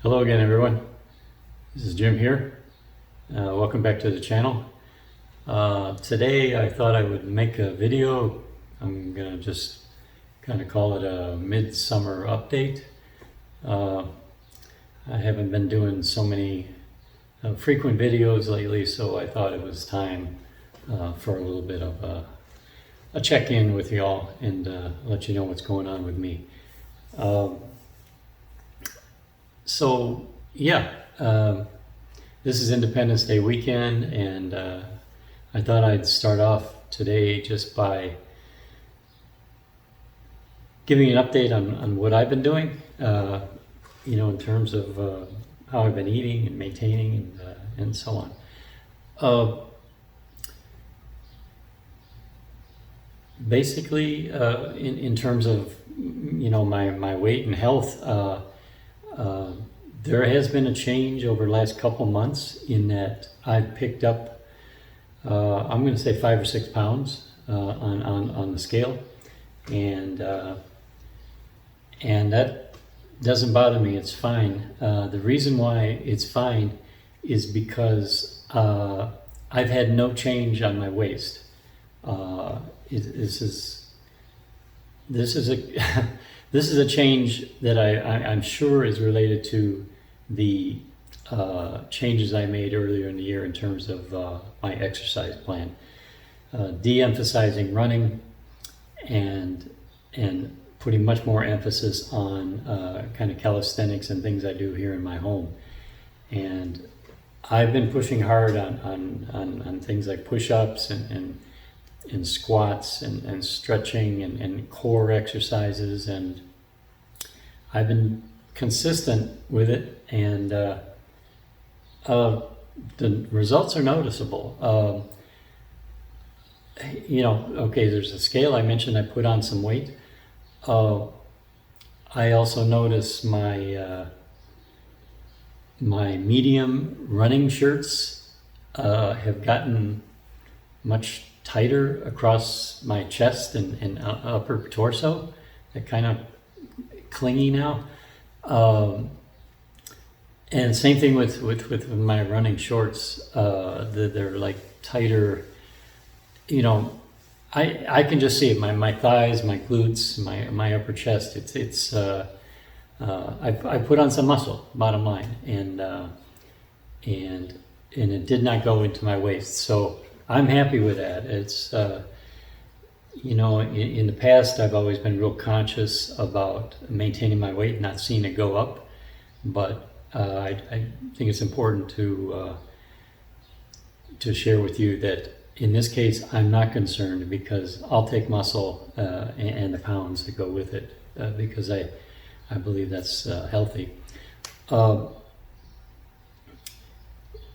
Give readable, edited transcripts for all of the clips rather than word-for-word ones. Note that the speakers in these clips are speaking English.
Hello again, everyone. This is Jim here. Welcome back to the channel. Today I thought I would make a video. I'm gonna just kind of call it a midsummer update. I haven't been doing so many frequent videos lately, so I thought it was time for a little bit of a check-in with y'all and let you know what's going on with me. So yeah, this is Independence Day weekend, and I thought I'd start off today just by giving an update on what I've been doing, in terms of how I've been eating and maintaining and so on. Basically, in terms of my weight and health, there has been a change over the last couple months in that I've picked up, I'm going to say 5 or 6 pounds on the scale, and that doesn't bother me. It's fine. The reason why it's fine is because I've had no change on my waist. This is a change that I'm sure is related to the changes I made earlier in the year in terms of my exercise plan, de-emphasizing running and putting much more emphasis on kind of calisthenics and things I do here in my home. And I've been pushing hard on things like push-ups and squats and stretching and core exercises, and I've been consistent with it, and the results are noticeable. Okay, there's a scale I mentioned. I put on some weight. I also notice my medium running shirts have gotten much tighter across my chest and upper torso. They're kind of clingy now. And same thing with my running shorts. They're like tighter. I can just see it. My thighs, my glutes, my upper chest. I put on some muscle, bottom line, and it did not go into my waist. So I'm happy with that. It's in the past I've always been real conscious about maintaining my weight, not seeing it go up, but I think it's important to share with you that in this case I'm not concerned, because I'll take muscle and the pounds that go with it, because I believe that's healthy.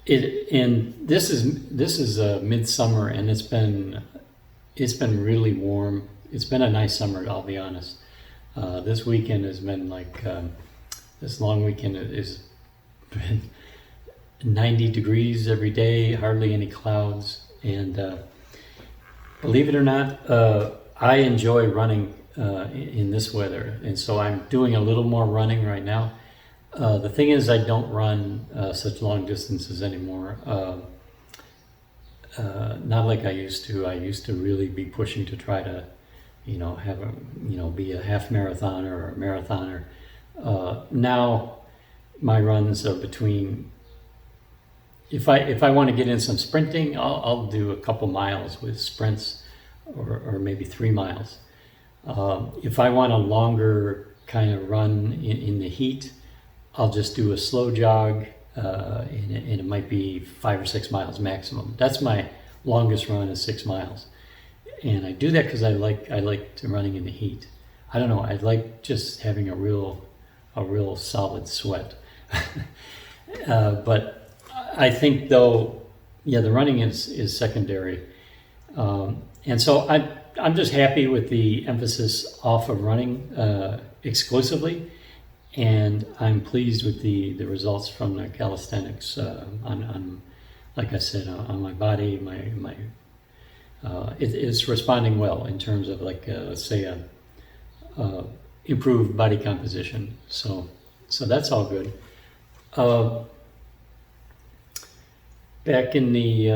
This is midsummer, and it's been really warm. It's been a nice summer, I'll be honest. This weekend has been like this long weekend has been 90 degrees every day, hardly any clouds, and believe it or not, I enjoy running in this weather, and so I'm doing a little more running right now. The thing is, I don't run such long distances anymore. Not like I used to. I used to really be pushing to try to, be a half marathoner or a marathoner. Now, my runs are between. If I want to get in some sprinting, I'll do a couple miles with sprints, or maybe 3 miles. If I want a longer kind of run in the heat, I'll just do a slow jog, and it might be 5 or 6 miles maximum. That's my longest run, is 6 miles, and I do that because I like to running in the heat. I don't know. I like just having a real solid sweat. But I think though, the running is secondary, and so I'm just happy with the emphasis off of running exclusively. And I'm pleased with the results from the calisthenics on like I said, on my body. It's responding well in terms of, like, let's say improved body composition. So that's all good. Uh, Back in the,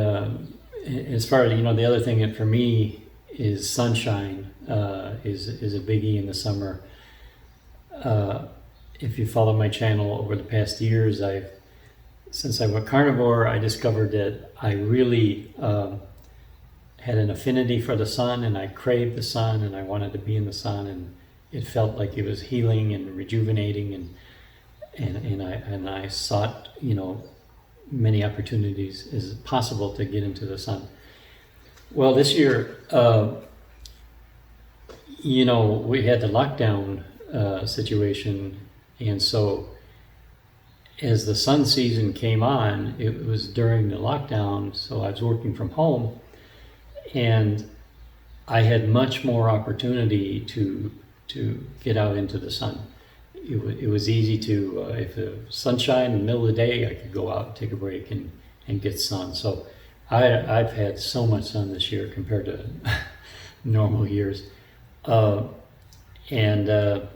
as far as, the other thing for me is sunshine is a biggie in the summer. If you follow my channel over the past years, since I went carnivore, I discovered that I really had an affinity for the sun, and I craved the sun, and I wanted to be in the sun, and it felt like it was healing and rejuvenating, and I sought, many opportunities as possible to get into the sun. Well, this year, we had the lockdown situation, and so as the sun season came on, it was during the lockdown, so I was working from home, and I had much more opportunity to get out into the sun. It was easy to, if the sunshine in the middle of the day, I could go out, take a break, and get sun. So I've had so much sun this year compared to normal years. And the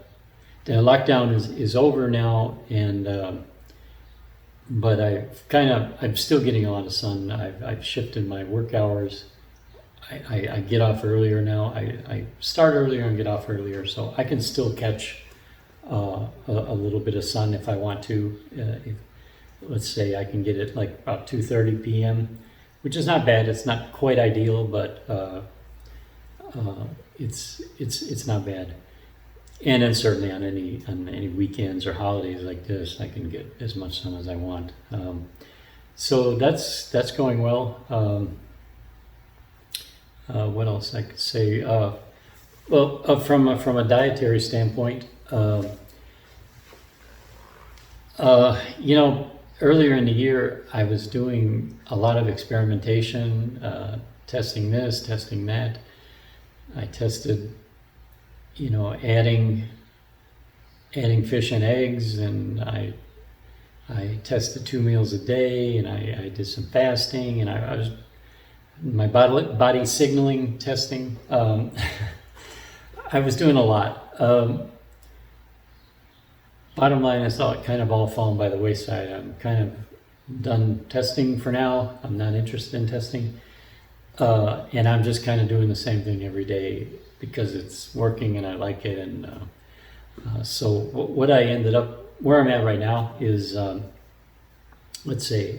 lockdown is over now, and but I'm still getting a lot of sun. I've shifted my work hours. I get off earlier now. I start earlier and get off earlier, so I can still catch a little bit of sun if I want to. Let's say I can get it like about 2:30 p.m., which is not bad. It's not quite ideal, but it's not bad. And then certainly on any weekends or holidays like this, I can get as much sun as I want. So that's going well. What else I could say? From a dietary standpoint, earlier in the year, I was doing a lot of experimentation, testing this, testing that. I tested, adding fish and eggs, and I tested 2 meals a day, and I did some fasting, and I was my body signaling testing. I was doing a lot. Bottom line is it kind of all fallen by the wayside. I'm kind of done testing for now. I'm not interested in testing. And I'm just kind of doing the same thing every day because it's working and I like it. And so what I ended up, where I'm at right now is, let's say,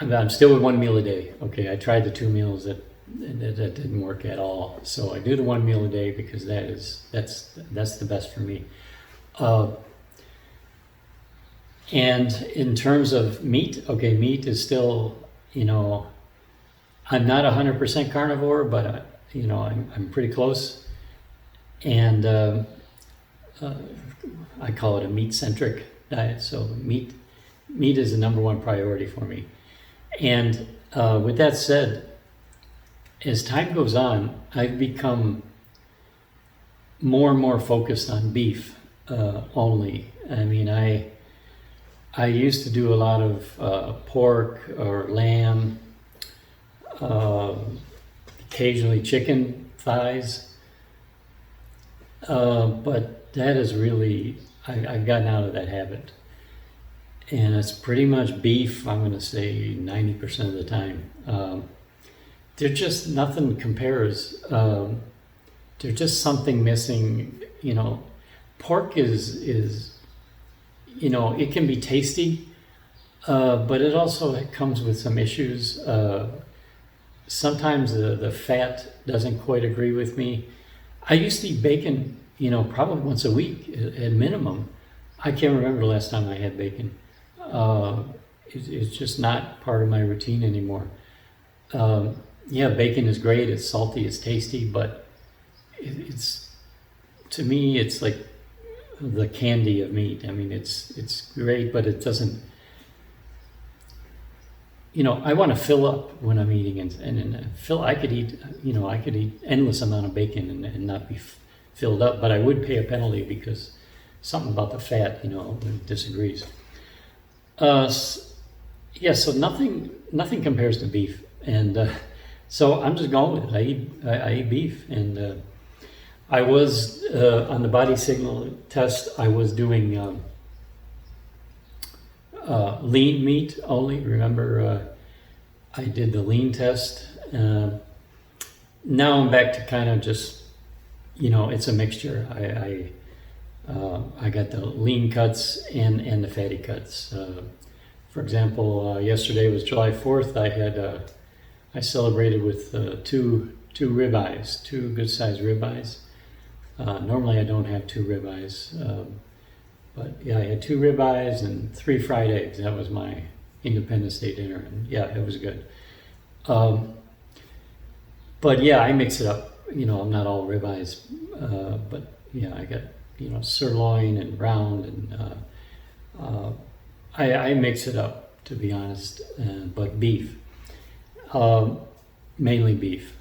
I'm still with 1 meal a day. Okay, I tried the 2 meals that didn't work at all. So I do the 1 meal a day because that's the best for me. And in terms of meat, okay, meat is still, I'm not 100% carnivore, but I'm pretty close. And I call it a meat-centric diet. So meat is the number one priority for me. And with that said, as time goes on, I've become more and more focused on beef only. I mean, I used to do a lot of pork or lamb, occasionally chicken thighs, but that is really, I've gotten out of that habit. And it's pretty much beef, I'm going to say 90% of the time. There's just nothing compares. There's just something missing. Pork is it can be tasty, but it also comes with some issues. Sometimes the fat doesn't quite agree with me. I used to eat bacon, probably once a week at minimum. I can't remember the last time I had bacon. It's just not part of my routine anymore. Bacon is great. It's salty. It's tasty, but it's to me, it's like the candy of meat. I mean, it's great, but it doesn't. I want to fill up when I'm eating, and fill. I could eat endless amount of bacon and not be filled up, but I would pay a penalty because something about the fat, disagrees. So nothing compares to beef, and so I'm just going with it. I eat beef, and I was on the body signal test. I was doing lean meat only. Remember, I did the lean test. Now I'm back to kind of just, it's a mixture. I got the lean cuts and the fatty cuts. For example, yesterday was July 4th. I celebrated with two ribeyes, two good-sized ribeyes. Normally I don't have two ribeyes, but yeah, I had 2 ribeyes and 3 fried eggs. That was my Independence Day dinner, and yeah, it was good. But yeah, I mix it up. I'm not all ribeyes, but yeah, I got sirloin and round, and I mix it up, to be honest. But beef, mainly beef.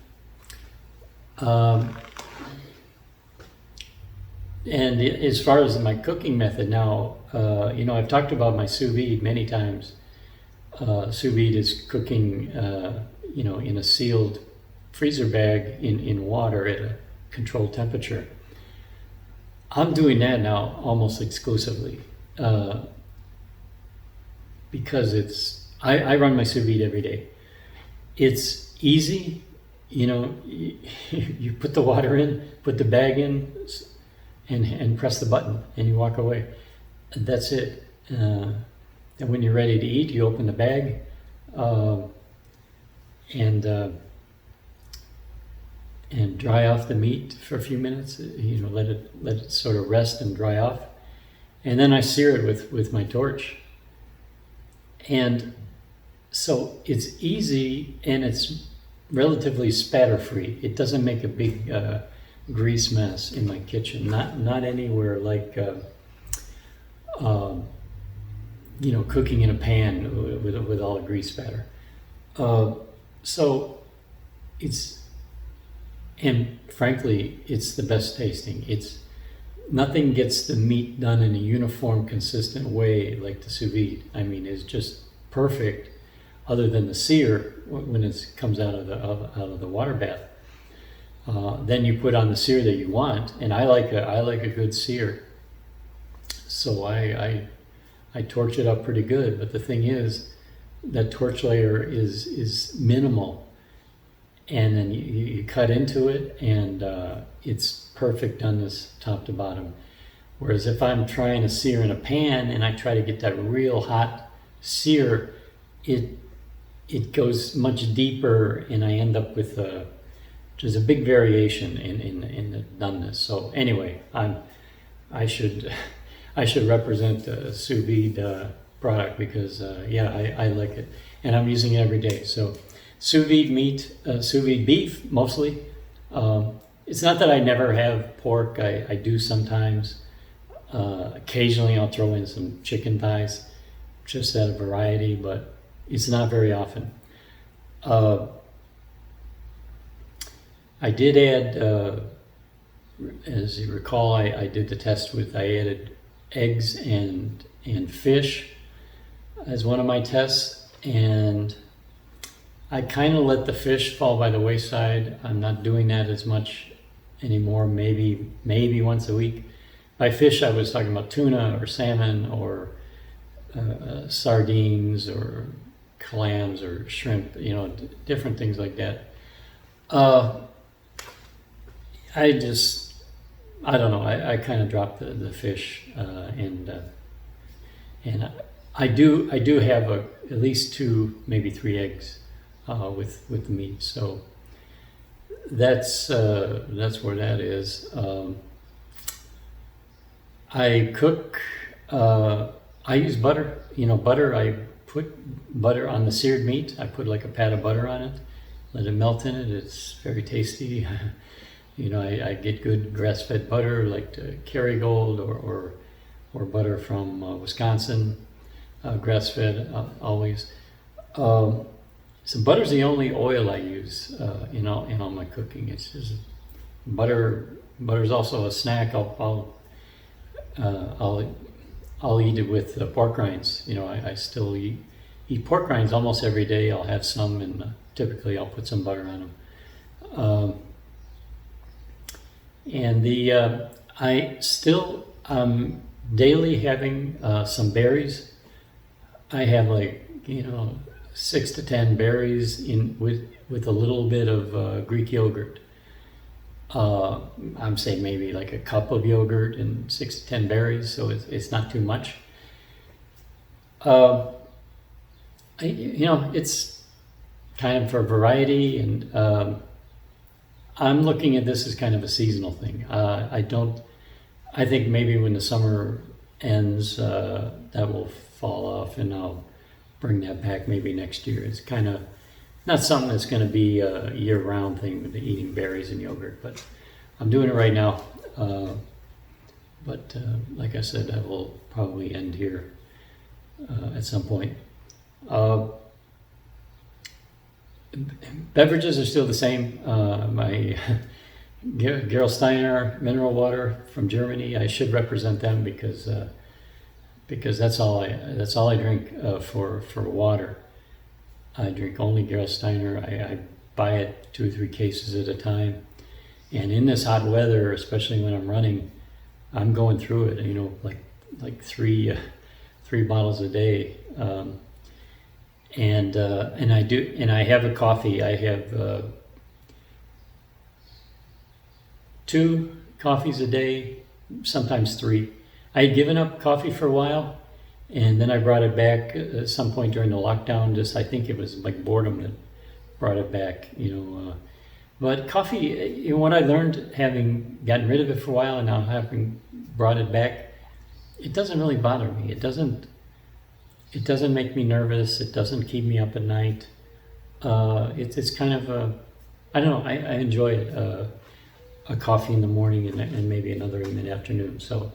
And as far as my cooking method now, I've talked about my sous vide many times. Sous vide is cooking, in a sealed freezer bag in water at a controlled temperature. I'm doing that now almost exclusively because I run my sous vide every day. It's easy, you put the water in, put the bag in, and press the button, and you walk away. That's it. And when you're ready to eat, you open the bag, and dry off the meat for a few minutes. Let it sort of rest and dry off, and then I sear it with my torch. And so it's easy, and it's relatively spatter-free. It doesn't make a big grease mess in my kitchen. Not anywhere like cooking in a pan with all the grease spatter. So and frankly, it's the best tasting. Nothing gets the meat done in a uniform, consistent way like the sous vide. I mean, it's just perfect, other than the sear when it comes out of the water bath. Then you put on the sear that you want, and I like a good sear. So I torch it up pretty good. But the thing is, that torch layer is minimal, and then you cut into it, and it's perfect on this top to bottom. Whereas if I'm trying to sear in a pan and I try to get that real hot sear, it goes much deeper, and I end up with there's a big variation in the doneness. So anyway, I should represent the sous vide product because I like it, and I'm using it every day. So sous vide meat, sous vide beef mostly. It's not that I never have pork. I do sometimes. Occasionally I'll throw in some chicken thighs, just out of variety, but it's not very often. I did add, as you recall, I did the test I added eggs and fish as one of my tests, and I kind of let the fish fall by the wayside. I'm not doing that as much anymore, maybe once a week. By fish, I was talking about tuna or salmon or sardines or clams or shrimp, different things like that. I don't know. I kind of dropped the fish, and I do have at least 2, maybe 3 eggs with the meat. So that's where that is. I cook. I use butter. Butter. I put butter on the seared meat. I put like a pat of butter on it. Let it melt in it. It's very tasty. I get good grass-fed butter like Kerrygold or butter from Wisconsin, grass-fed always. So butter's the only oil I use in all my cooking. It's just butter. Butter's also a snack. I'll eat it with pork rinds. I still eat pork rinds almost every day. I'll have some, and typically I'll put some butter on them. And I still daily having some berries. I have like 6 to 10 berries with a little bit of Greek yogurt. I'm saying maybe like a cup of yogurt and 6 to 10 berries, so it's not too much. It's kind of for variety, and I'm looking at this as kind of a seasonal thing. I think maybe when the summer ends, that will fall off, and I'll bring that back maybe next year. It's kind of not something that's going to be a year-round thing with the eating berries and yogurt, but I'm doing it right now. But like I said, that will probably end here at some point. Beverages are still the same. My Gerolsteiner mineral water from Germany. I should represent them because that's all I drink for water. I drink only Gerolsteiner. I buy it 2 or 3 cases at a time, and in this hot weather, especially when I'm running, I'm going through it. Like 3 bottles a day. And I have a coffee. I have 2 coffees a day, sometimes 3. I had given up coffee for a while, and then I brought it back at some point during the lockdown. I think it was like boredom that brought it back, But coffee, what I learned, having gotten rid of it for a while and now having brought it back, it doesn't really bother me. It doesn't make me nervous. It doesn't keep me up at night. It's kind of I don't know. I enjoy it. A coffee in the morning and maybe another in the afternoon. So,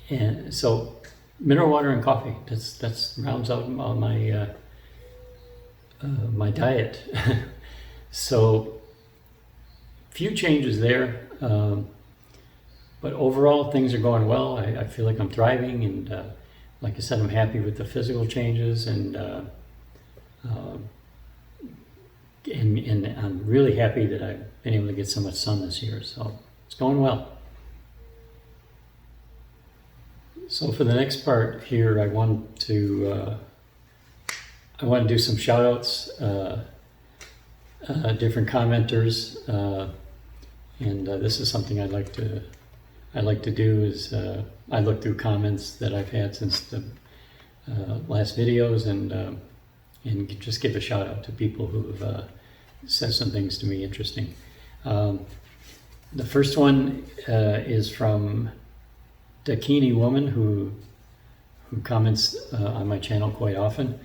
and so mineral water and coffee. That's rounds out my my diet. So, few changes there. But overall, things are going well. I feel like I'm thriving, and like I said, I'm happy with the physical changes, and I'm really happy that I've been able to get so much sun this year. So it's going well. So for the next part here, I want to do some shout-outs, different commentors, and this is something I like to do is I look through comments that I've had since the last videos and just give a shout out to people who've said some things to me interesting. The first one is from Dakini Woman, who comments on my channel quite often.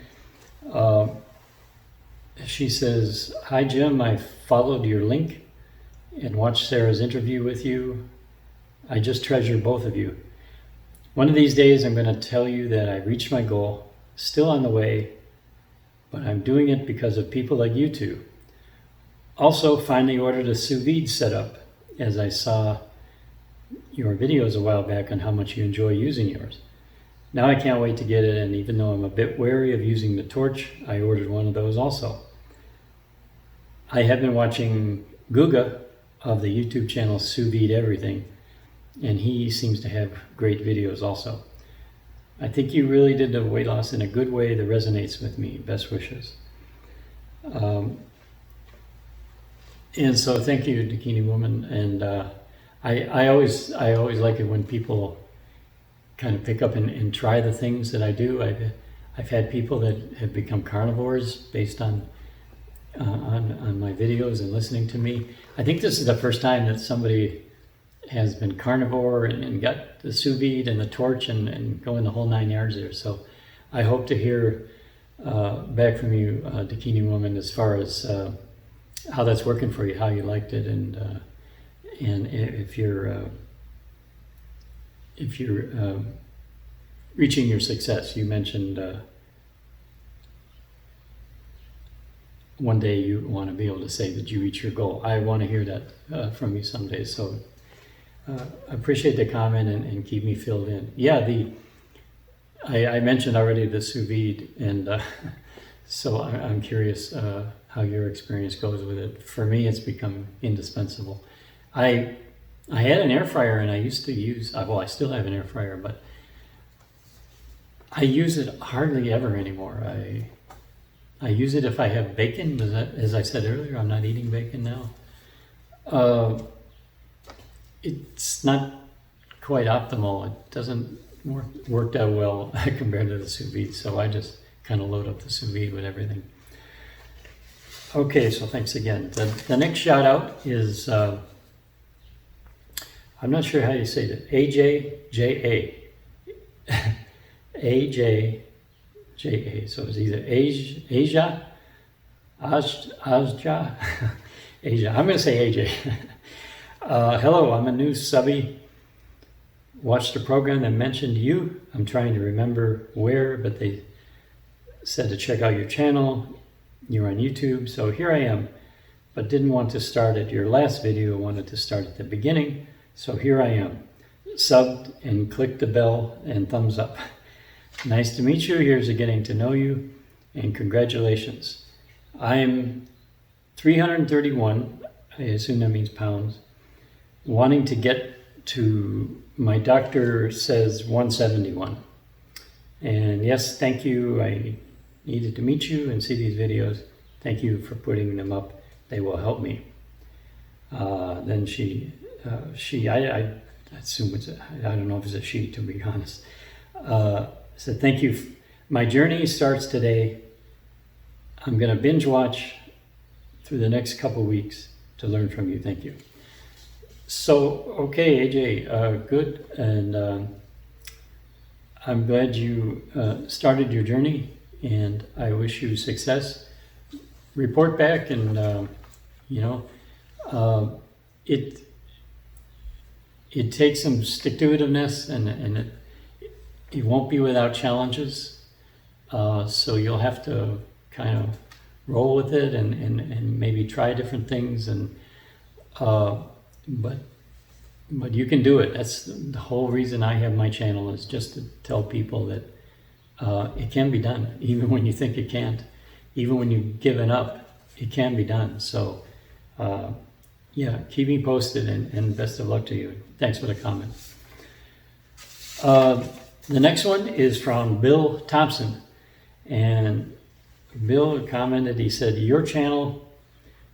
She says, "Hi Jim, I followed your link and watched Sarah's interview with you. I just treasure both of you. One of these days I'm going to tell you that I reached my goal, still on the way, but I'm doing it because of people like you two. Also, finally ordered a sous vide setup, as I saw your videos a while back on how much you enjoy using yours. Now I can't wait to get it, and even though I'm a bit wary of using the torch, I ordered one of those also. I have been watching Guga of the YouTube channel Sous Vide Everything, and he seems to have great videos also. I think you really did the weight loss in a good way that resonates with me. Best wishes." And so thank you, Dakini Woman. And I always like it when people kind of pick up and try the things that I do. I've had people that have become carnivores based on my videos and listening to me. I think this is the first time that somebody has been carnivore and got the sous vide and the torch and going the whole 9 yards there. So I hope to hear back from you, Dakini Woman, as far as how that's working for you, how you liked it, and if you're reaching your success. You mentioned one day you want to be able to say that you reach your goal. I want to hear that from you someday. So I appreciate the comment and keep me filled in. Yeah, I mentioned already the sous vide, and so I'm curious how your experience goes with it. For me, it's become indispensable. I had an air fryer, and I used to use, well, I still have an air fryer, but I use it hardly ever anymore. I use it if I have bacon, but as I said earlier, I'm not eating bacon now. It's not quite optimal. It doesn't work that well compared to the sous vide, so I just kind of load up the sous vide with everything. Okay, so thanks again. The next shout out is, I'm not sure how you say that, AJJA. AJJA, so it's either Asia, Asia, Asia. I'm going to say AJ. Hello, I'm a new subby. Watched a program that mentioned you. I'm trying to remember where, but they said to check out your channel. You're on YouTube, so here I am, but didn't want to start at your last video. I wanted to start at the beginning, so here I am. Subbed and clicked the bell and thumbs up. Nice to meet you. Here's a getting to know you, and congratulations. I'm 331, I assume that means pounds, wanting to get to, my doctor says 171. And yes, thank you. I needed to meet you and see these videos. Thank you for putting them up. They will help me. Then I assume it's I don't know if it's a she, to be honest. Said, thank you. My journey starts today. I'm going to binge watch through the next couple weeks to learn from you. Thank you. So, okay, AJ, good. And I'm glad you started your journey, and I wish you success. Report back, and it takes some stick-to-itiveness, and it won't be without challenges. So you'll have to kind of roll with it and maybe try different things, and but you can do it. That's the whole reason I have my channel, is just to tell people that it can be done, even when you think it can't, even when you've given up, it can be done. So yeah, keep me posted, and best of luck to you. Thanks for the comment. The next one is from Bill Thompson, and Bill commented, he said, your channel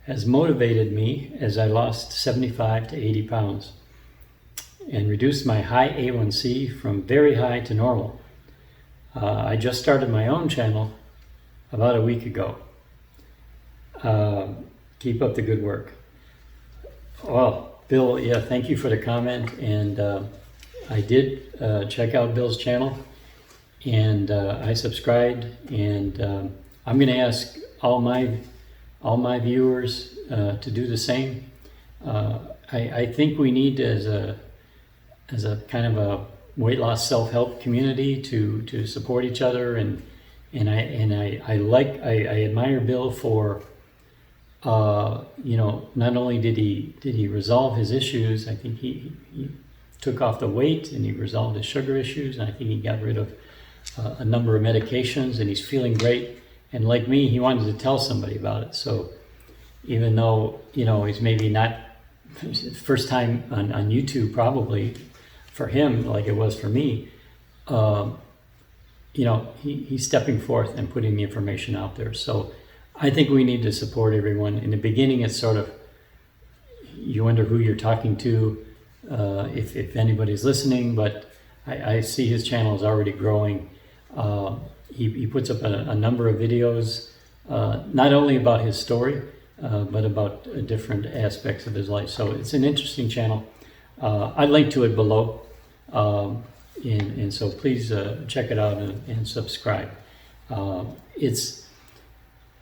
has motivated me as I lost 75 to 80 pounds and reduced my high A1C from very high to normal. I just started my own channel about a week ago. Keep up the good work. Well, Bill, yeah, thank you for the comment, and I did check out Bill's channel, and I subscribed, and I'm going to ask all my viewers to do the same. I think we need, as a kind of a weight loss self-help community, to support each other, and I admire Bill for not only did he resolve his issues, I think he took off the weight, and he resolved his sugar issues, and I think he got rid of a number of medications, and he's feeling great. And like me, he wanted to tell somebody about it. So even though, he's maybe not first time on YouTube, probably for him, like it was for me, he's stepping forth and putting the information out there. So I think we need to support everyone. In the beginning, it's sort of, you wonder who you're talking to, if anybody's listening, but I see his channel is already growing. He puts up a number of videos, not only about his story, but about different aspects of his life. So it's an interesting channel. I'll link to it below. And so please check it out and subscribe.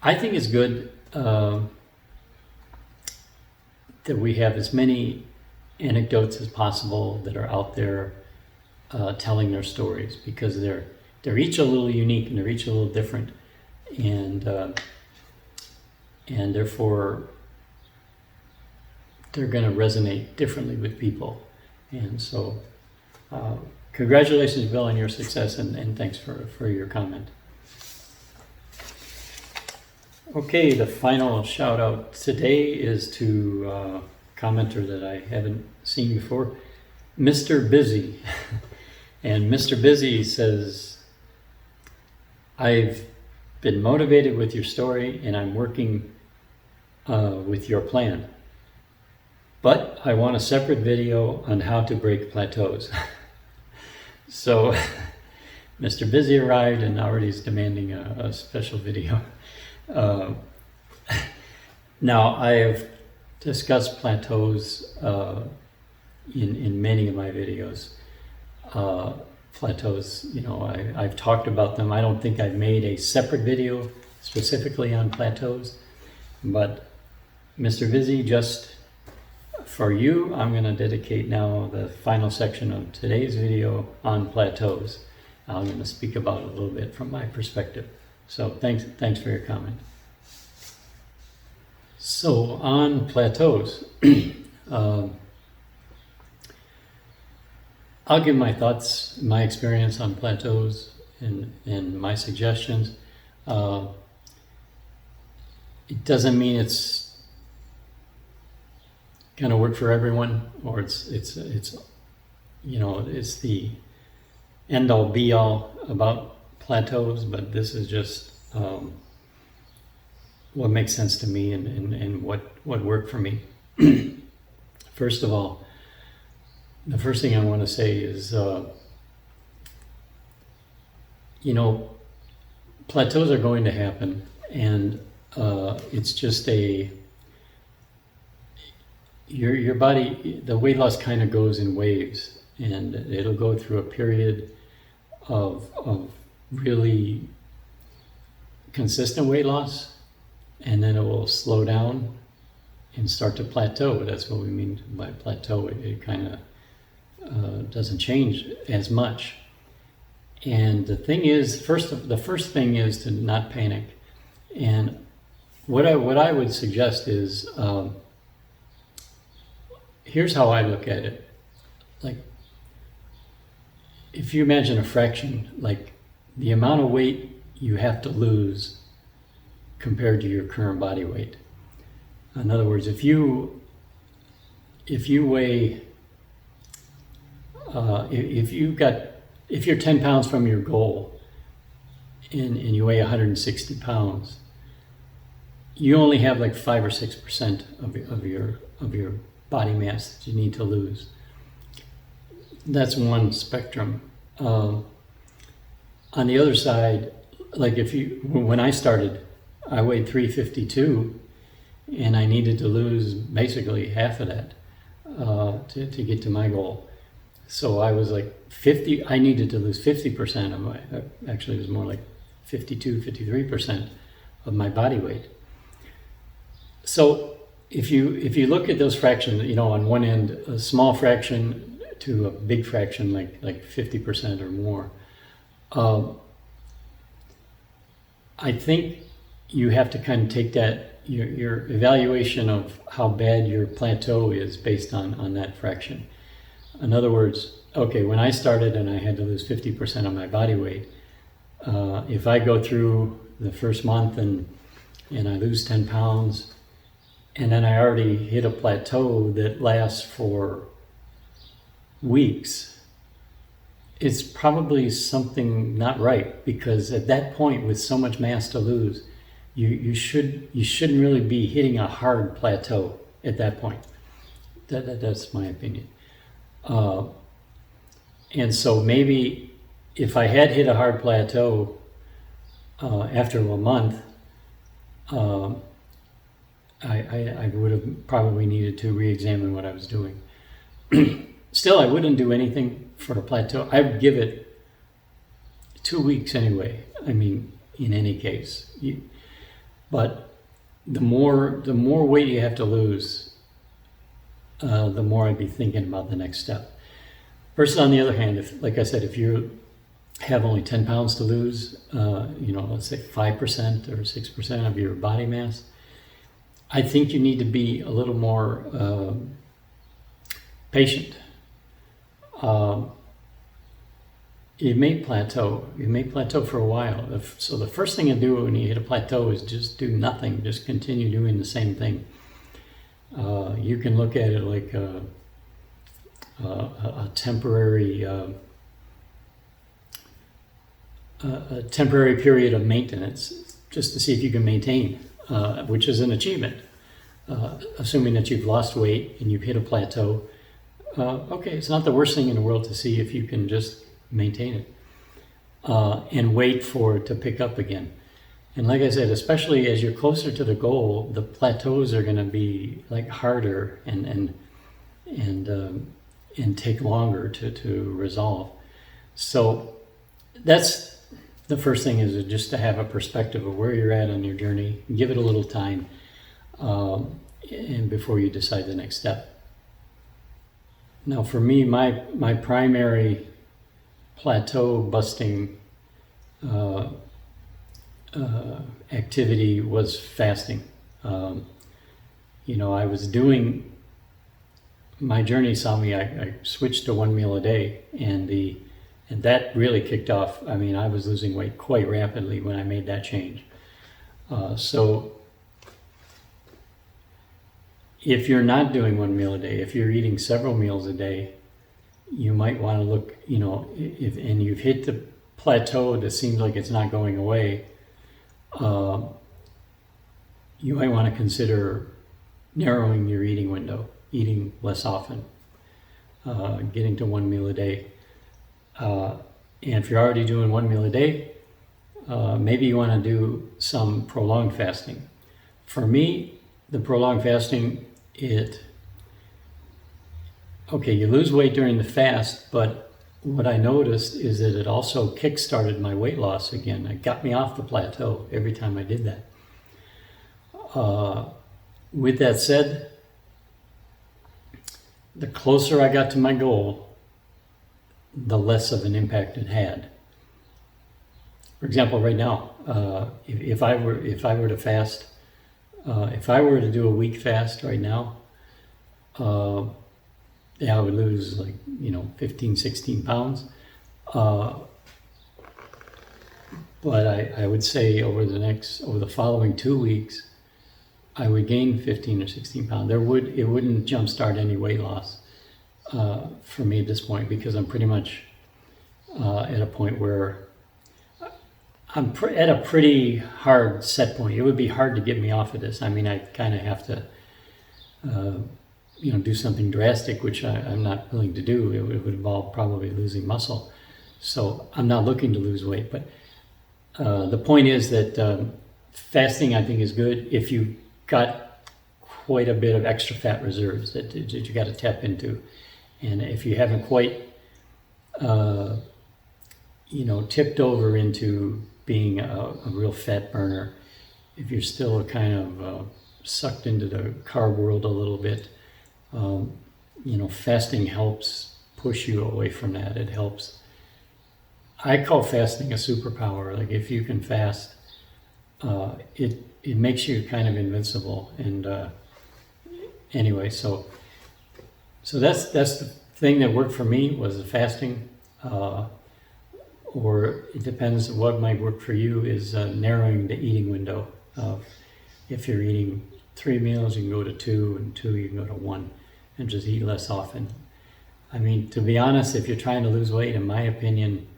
I think it's good that we have as many anecdotes as possible that are out there telling their stories, because they're each a little unique, and they're each a little different, and therefore they're going to resonate differently with people. And so congratulations, Bill, on your success, and thanks for your comment. Okay, the final shout out today is to a commenter that I haven't seen before, Mr. Busy. And Mr. Busy says, I've been motivated with your story and I'm working with your plan. But I want a separate video on how to break plateaus. So Mr. Busy arrived and already is demanding a special video. Now, I have discussed plateaus in many of my videos. Plateaus, you know, I've talked about them. I don't think I've made a separate video specifically on plateaus, but Mr. Busy, just for you, I'm going to dedicate now the final section of today's video on plateaus. I'm going to speak about it a little bit from my perspective. So thanks for your comment. So on plateaus, I'll give my thoughts, my experience on plateaus and my suggestions. It doesn't mean it's going to work for everyone, or it's you know, it's the end all be all about plateaus, but this is just what makes sense to me and what worked for me. First of all, the first thing I want to say is, you know, plateaus are going to happen, and it's just your body, the weight loss kind of goes in waves, and it'll go through a period of really consistent weight loss, and then it will slow down and start to plateau. That's what we mean by plateau. It kind of doesn't change as much. And the thing is, the first thing is to not panic. And what I would suggest is, here's how I look at it. Like, if you imagine a fraction, like the amount of weight you have to lose compared to your current body weight. In other words, if you weigh, if you're 10 pounds from your goal and you weigh 160 pounds, you only have like 5 or 6% of your body mass that you need to lose. That's one spectrum. On the other side, like when I started, I weighed 352, and I needed to lose basically half of that to get to my goal. So I was like 50, I needed to lose 50% of my, actually it was more like 52, 53% of my body weight. So if you look at those fractions, you know, on one end, a small fraction to a big fraction, like 50% or more, I think you have to kind of take that, your evaluation of how bad your plateau is based on that fraction. In other words, okay, when I started and I had to lose 50% of my body weight, if I go through the first month and I lose 10 pounds, and then I already hit a plateau that lasts for weeks, it's probably something not right, because at that point, with so much mass to lose, you shouldn't really be hitting a hard plateau at that point. That's my opinion. And so maybe if I had hit a hard plateau after a month, I would have probably needed to re-examine what I was doing. Still, I wouldn't do anything for a plateau. I would give it 2 weeks anyway. I mean, in any case. But the more weight you have to lose, the more I'd be thinking about the next step. Versus, on the other hand, if, like I said, if you have only 10 pounds to lose, you know, let's say 5% or 6% of your body mass, I think you need to be a little more you may plateau. You may plateau for a while. So the first thing to do when you hit a plateau is just do nothing. Just continue doing the same thing. You can look at it like a temporary period of maintenance, just to see if you can maintain, which is an achievement. Assuming that you've lost weight and you've hit a plateau, okay, it's not the worst thing in the world to see if you can just maintain it and wait for it to pick up again. And like I said, especially as you're closer to the goal, the plateaus are going to be like harder and take longer to resolve. So that's the first thing, is just to have a perspective of where you're at on your journey. Give it a little time, and before you decide the next step. Now, for me, my primary plateau busting activity was fasting. I was doing, my journey saw me, I switched to 1 meal a day, and that really kicked off. I mean, I was losing weight quite rapidly when I made that change. So if you're not doing 1 meal a day, if you're eating several meals a day, you might want to look, and you've hit the plateau that seems like it's not going away, you might want to consider narrowing your eating window, eating less often, getting to 1 meal a day. And if you're already doing 1 meal a day, maybe you want to do some prolonged fasting. For me, the prolonged fasting, you lose weight during the fast, but what I noticed is that it also kick-started my weight loss again. It got me off the plateau every time I did that. With that said, the closer I got to my goal, the less of an impact it had. For example, right now, if I were to fast, if I were to do a week fast right now, I would lose 15, 16 pounds. But I would say over the following 2 weeks, I would gain 15 or 16 pounds. It wouldn't jumpstart any weight loss for me at this point, because I'm pretty much at a point where I'm at a pretty hard set point. It would be hard to get me off of this. I mean, I kind of have to do something drastic, which I'm not willing to do. It would involve probably losing muscle. So I'm not looking to lose weight. But the point is that fasting, I think, is good if you've got quite a bit of extra fat reserves that you got to tap into. And if you haven't quite, tipped over into being a real fat burner, if you're still kind of sucked into the carb world a little bit, fasting helps push you away from that. It helps. I call fasting a superpower. Like, if you can fast, it makes you kind of invincible. And anyway, so that's the thing that worked for me, was the fasting. Or it depends what might work for you, is narrowing the eating window. If you're eating 3 meals, you can go to 2, and 2 you can go to 1, and just eat less often. I mean, to be honest, if you're trying to lose weight, in my opinion,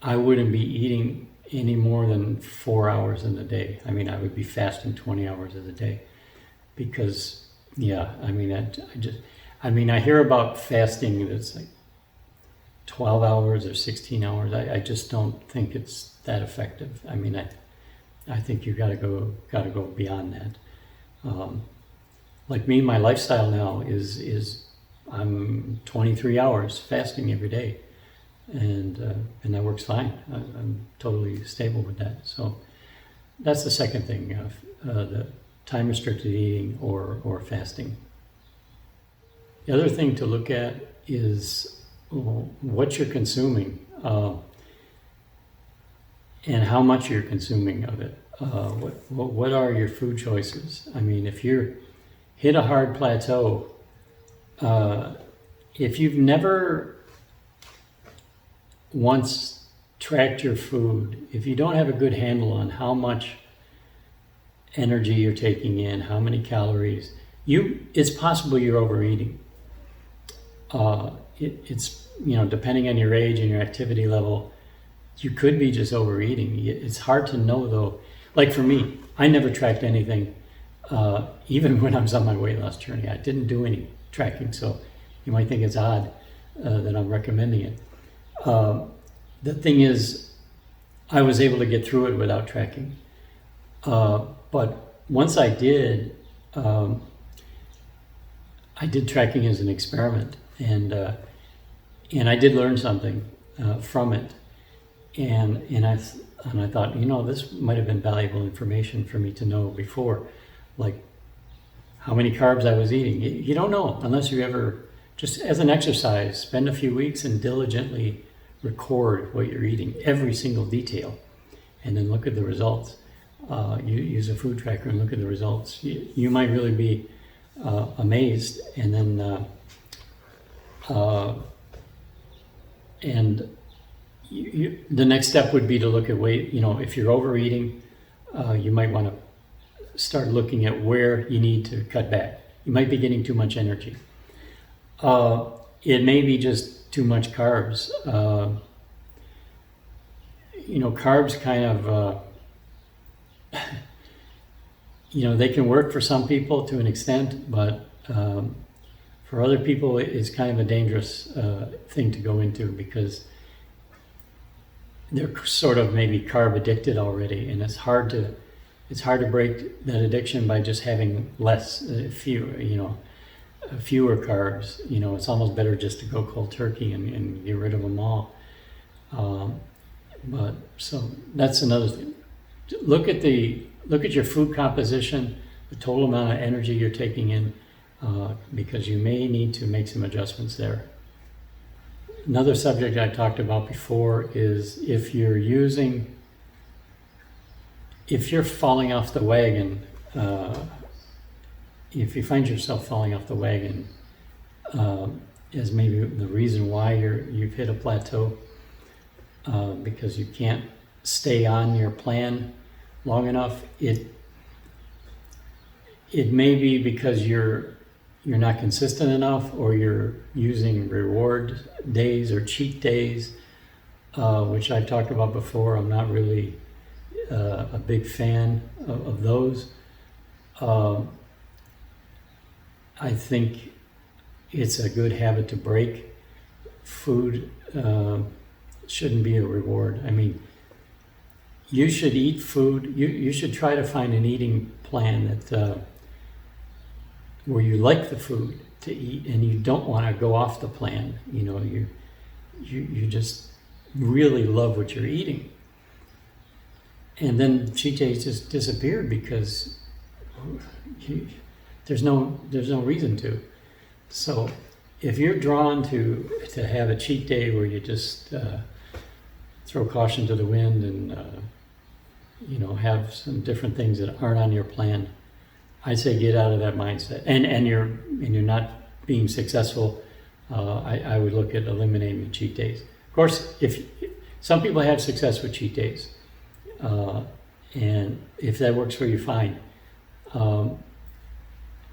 I wouldn't be eating any more than 4 hours in a day. I mean, I would be fasting 20 hours of the day, because, I hear about fasting that's like 12 hours or 16 hours. I just don't think it's that effective. I mean, I think you gotta go beyond that. Like me, my lifestyle now is I'm 23 hours fasting every day, and that works fine. I'm totally stable with that. So that's the second thing, the time restricted eating or fasting. The other thing to look at is what you're consuming, and how much you're consuming of it. What are your food choices? I mean, if you're hit a hard plateau, if you've never once tracked your food, if you don't have a good handle on how much energy you're taking in, how many calories, it's possible you're overeating. It's, depending on your age and your activity level, you could be just overeating. It's hard to know though. Like for me, I never tracked anything. Even when I was on my weight loss journey, I didn't do any tracking. So you might think it's odd that I'm recommending it. The thing is, I was able to get through it without tracking. But once I did tracking as an experiment, and I did learn something from it. And I thought, this might have been valuable information for me to know before, like how many carbs I was eating. You don't know unless you ever, just as an exercise, spend a few weeks and diligently record what you're eating, every single detail, and then look at the results. You use a food tracker and look at the results. You might really be amazed. And then the next step would be to look at weight. If you're overeating, you might want to start looking at where you need to cut back. You might be getting too much energy. It may be just too much carbs. Carbs kind of, they can work for some people to an extent, but for other people, it's kind of a dangerous thing to go into, because they're sort of maybe carb addicted already, and it's hard to break that addiction by just having fewer carbs. It's almost better just to go cold turkey and get rid of them all. But so that's another thing. Look at your food composition, the total amount of energy you're taking in, because you may need to make some adjustments there. Another subject I talked about before is if you're falling off the wagon, if you find yourself falling off the wagon as maybe the reason why you've hit a plateau, because you can't stay on your plan long enough, it may be because you're not consistent enough, or you're using reward days or cheat days, which I've talked about before. I'm not really a big fan of those. I think it's a good habit to break. Food shouldn't be a reward. I mean, you should eat food. You should try to find an eating plan that where you like the food to eat, and you don't want to go off the plan. You just really love what you're eating, and then cheat days just disappear because there's no reason to. So if you're drawn to have a cheat day where you just throw caution to the wind and have some different things that aren't on your plan, I'd say get out of that mindset. And you're not being successful, I would look at eliminating the cheat days. Of course, if some people have success with cheat days, and if that works for you, fine.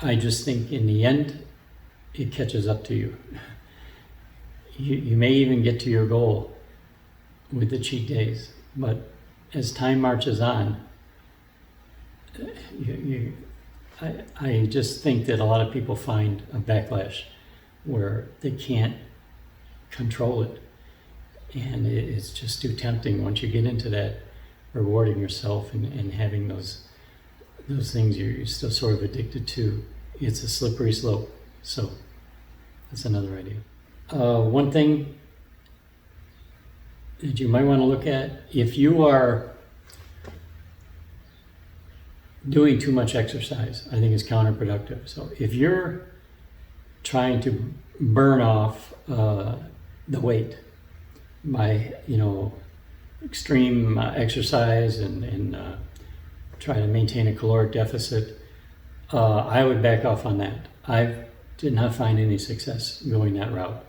I just think in the end, it catches up to you. You may even get to your goal with the cheat days, but as time marches on, I just think that a lot of people find a backlash where they can't control it, and it's just too tempting once you get into that, rewarding yourself and having those things you're still sort of addicted to. It's a slippery slope. So that's another idea. One thing that you might want to look at, if you are doing too much exercise, I think is counterproductive. So if you're trying to burn off the weight by extreme exercise and try to maintain a caloric deficit, I would back off on that. I did not find any success going that route.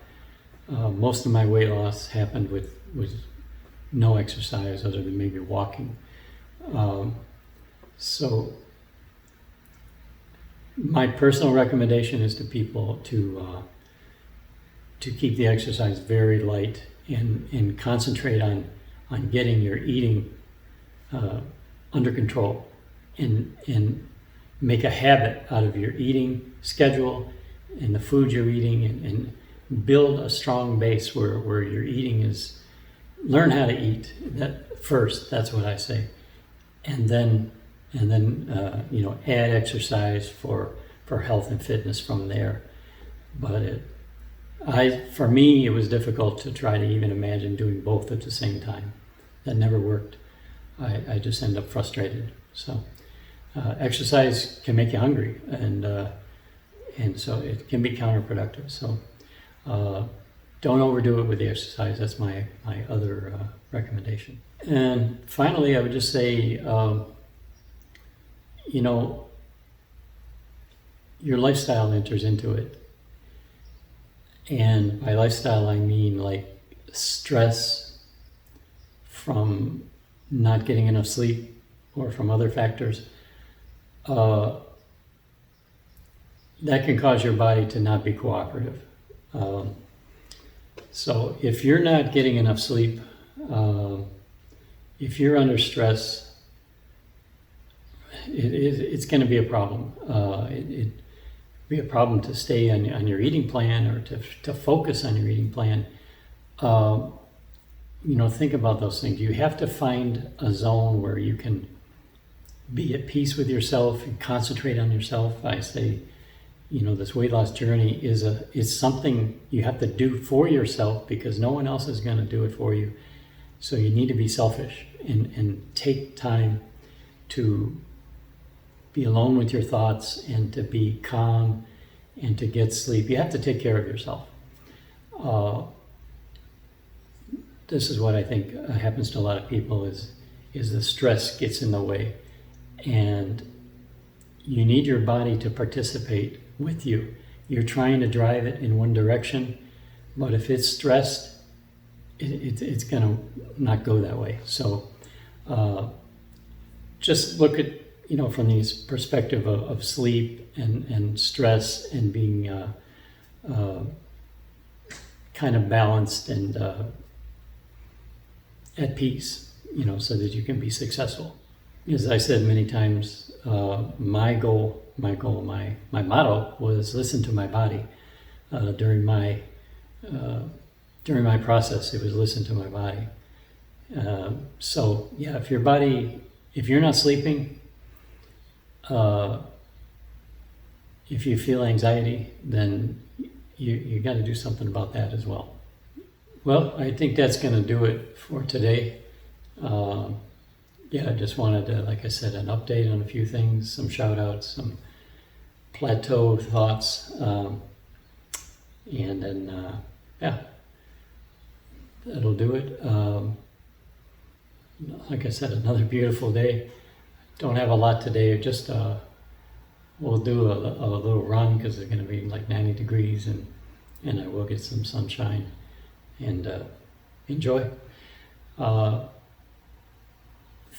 Most of my weight loss happened with was no exercise other than maybe walking. So my personal recommendation is to people to keep the exercise very light and concentrate on getting your eating under control, and make a habit out of your eating schedule and the food you're eating, and build a strong base where your eating is. Learn how to eat that first. That's what I say, and then add exercise for health and fitness from there. But for me, it was difficult to try to even imagine doing both at the same time. That never worked. I just end up frustrated. So exercise can make you hungry, and so it can be counterproductive. So don't overdo it with the exercise. That's my other recommendation. And finally, I would just say, your lifestyle enters into it. And by lifestyle, I mean like stress from not getting enough sleep or from other factors. That can cause your body to not be cooperative. So if you're not getting enough sleep, if you're under stress, it's going to be a problem. It'd be a problem to stay on your eating plan, or to focus on your eating plan. Think about those things. You have to find a zone where you can be at peace with yourself and concentrate on yourself. I say, this weight loss journey is something you have to do for yourself, because no one else is going to do it for you. So you need to be selfish and take time to be alone with your thoughts, and to be calm, and to get sleep. You have to take care of yourself. This is what I think happens to a lot of people is the stress gets in the way, and you need your body to participate with you. You're trying to drive it in one direction, but if it's stressed, it's gonna not go that way. So just look at, from the perspective of sleep and stress, and being kind of balanced and at peace, so that you can be successful. As I said many times, my motto was listen to my body. During my process, it was listen to my body. So yeah, if you're not sleeping, if you feel anxiety, then you got to do something about that as well. Well, I think that's going to do it for today. I just wanted to, like I said, an update on a few things, some shout outs, some plateau thoughts, and then, that'll do it. Like I said, another beautiful day. Don't have a lot today, just we'll do a little run, because it's going to be like 90 degrees, and I will get some sunshine, and enjoy.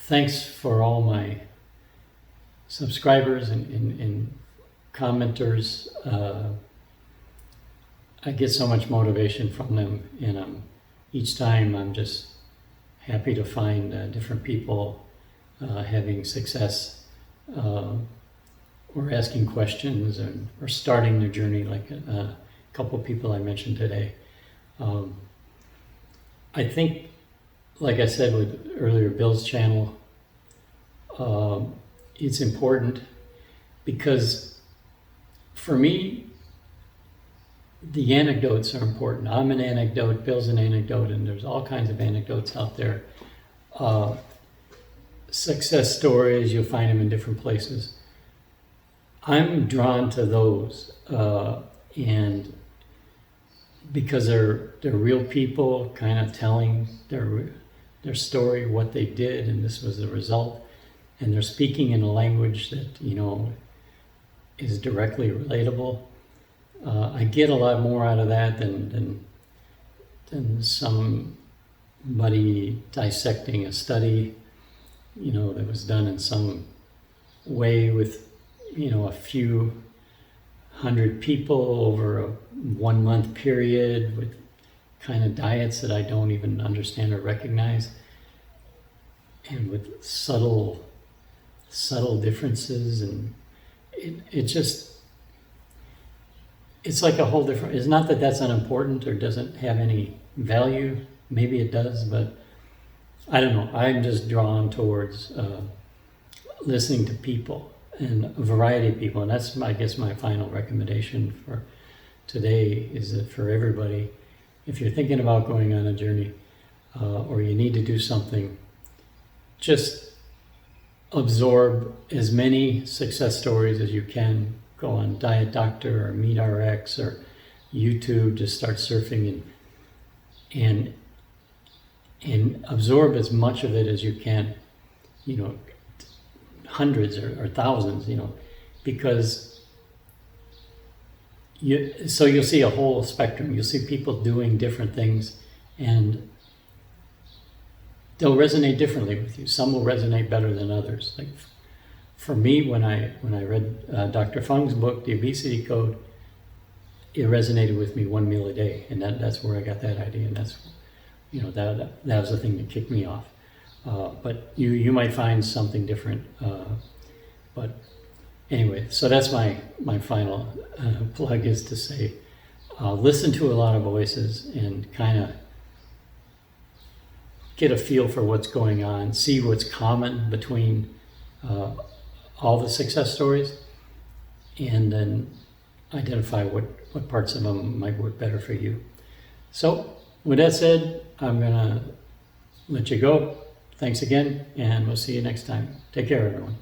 Thanks for all my subscribers and commenters. I get so much motivation from them, and each time I'm just happy to find different people having success, or asking questions, or starting their journey, like a couple people I mentioned today. I think, like I said with earlier Bill's channel, it's important, because for me, the anecdotes are important. I'm an anecdote, Bill's an anecdote, and there's all kinds of anecdotes out there. Success stories, you'll find them in different places. I'm drawn to those, and because they're real people kind of telling their story, what they did, and this was the result, and they're speaking in a language that is directly relatable. I get a lot more out of that than some somebody dissecting a study, that was done in some way with, a few hundred people over a 1 month period with kind of diets that I don't even understand or recognize, and with subtle differences, and it's like a whole different, it's not that that's unimportant or doesn't have any value, maybe it does, but I don't know, I'm just drawn towards listening to people, and a variety of people, and that's, I guess, my final recommendation for today, is that for everybody, if you're thinking about going on a journey, or you need to do something, just absorb as many success stories as you can. Go on Diet Doctor or MeatRx or YouTube, just start surfing and absorb as much of it as you can, hundreds or thousands, because you'll see a whole spectrum. You'll see people doing different things, and they'll resonate differently with you. Some will resonate better than others. Like for me, when I read Dr. Fung's book, The Obesity Code, it resonated with me, 1 meal a day, and that's where I got that idea, and that's, that was the thing that kicked me off. But you might find something different. But anyway, so that's my final plug, is to say, listen to a lot of voices and kind of get a feel for what's going on, see what's common between all the success stories, and then identify what parts of them might work better for you. So with that said, I'm gonna let you go. Thanks again, and we'll see you next time. Take care, everyone.